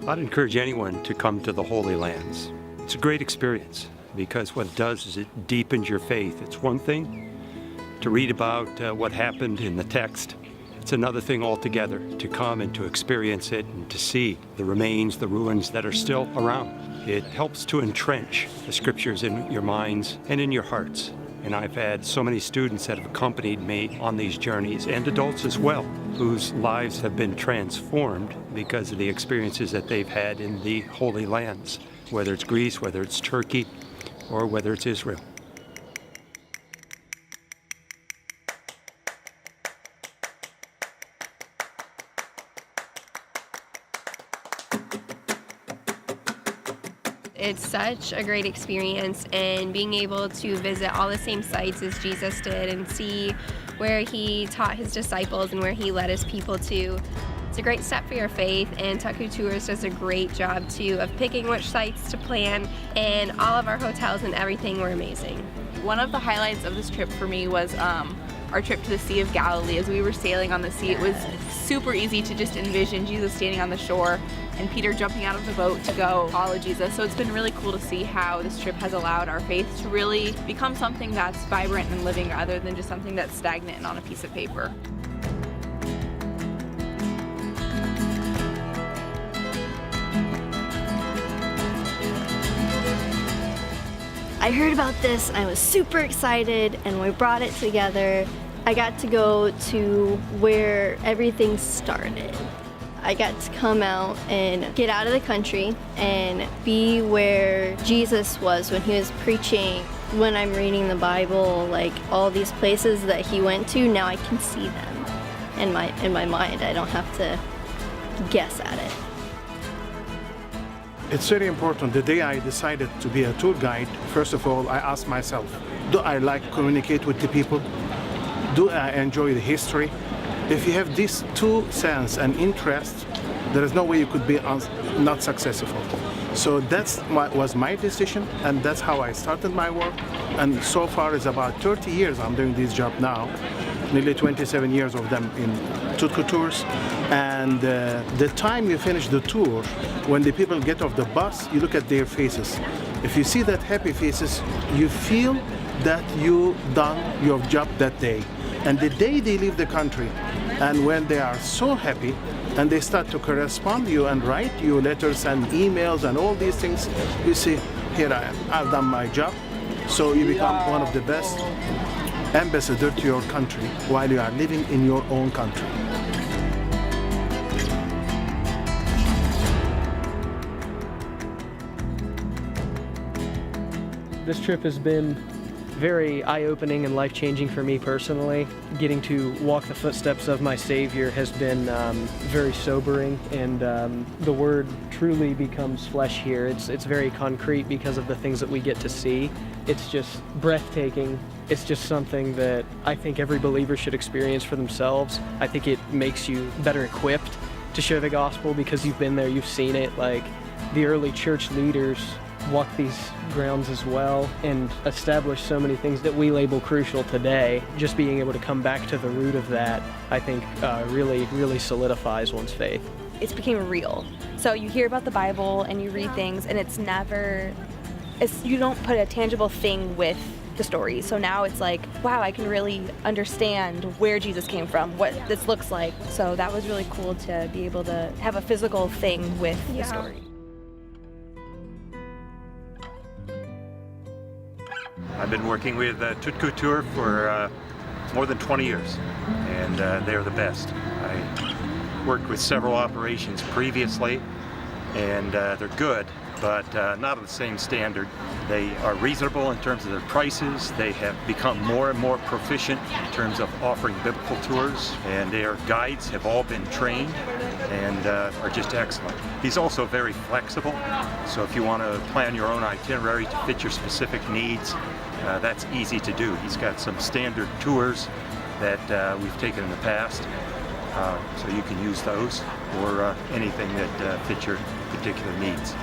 I'd encourage anyone to come to the Holy Lands. It's a great experience because what it does is it deepens your faith. It's one thing to read about what happened in the text. It's another thing altogether to come and to experience it and to see the remains, the ruins that are still around. It helps to entrench the scriptures in your minds and in your hearts. And I've had so many students that have accompanied me on these journeys, and adults as well, whose lives have been transformed because of the experiences that they've had in the Holy Lands, whether it's Greece, whether it's Turkey, or whether it's Israel. It's such a great experience, and being able to visit all the same sites as Jesus did and see where he taught his disciples and where he led his people to. It's a great step for your faith, and Tutku Tours does a great job too of picking which sites to plan, and all of our hotels and everything were amazing. One of the highlights of this trip for me was our trip to the Sea of Galilee. As we were sailing on the sea, it was super easy to just envision Jesus standing on the shore and Peter jumping out of the boat to go follow Jesus. So it's been really cool to see how this trip has allowed our faith to really become something that's vibrant and living rather than just something that's stagnant and on a piece of paper. I heard about this and I was super excited, and we brought it together. I got to go to where everything started. I got to come out and get out of the country and be where Jesus was when he was preaching. When I'm reading the Bible, like all these places that he went to, now I can see them in my mind. I don't have to guess at it. It's very important. The day I decided to be a tour guide, first of all, I asked myself, do I like to communicate with the people? Do I enjoy the history? If you have these two sense and interest, there is no way you could be not successful. So that's was my decision, and that's how I started my work. And so far it's about 30 years I'm doing this job now, nearly 27 years of them in Tutku Tours. And the time you finish the tour, when the people get off the bus, you look at their faces. If you see that happy faces, you feel that you done your job that day. And the day they leave the country, and when they are so happy, and they start to correspond to you and write you letters and emails and all these things, you see, here I am, I've done my job. So you become one of the best ambassador to your country while you are living in your own country. This trip has been very eye-opening and life-changing for me personally. Getting to walk the footsteps of my Savior has been very sobering, and the Word truly becomes flesh here. It's very concrete because of the things that we get to see. It's just breathtaking. It's just something that I think every believer should experience for themselves. I think it makes you better equipped to share the gospel because you've been there, you've seen it. Like the early church leaders walked these grounds as well and established so many things that we label crucial today. Just being able to come back to the root of that, I think really solidifies one's faith. It's became real. So you hear about the Bible and you read things, and you don't put a tangible thing with the story. So now it's like, wow, I can really understand where Jesus came from, what this looks like. So that was really cool to be able to have a physical thing with the story. I've been working with Tutku Tour for more than 20 years, and they're the best. I worked with several operations previously, and they're good, but not of the same standard. They are reasonable in terms of their prices. They have become more and more proficient in terms of offering biblical tours, and their guides have all been trained and are just excellent. He's also very flexible, so if you want to plan your own itinerary to fit your specific needs, that's easy to do. He's got some standard tours that we've taken in the past, so you can use those or anything that fits your particular needs.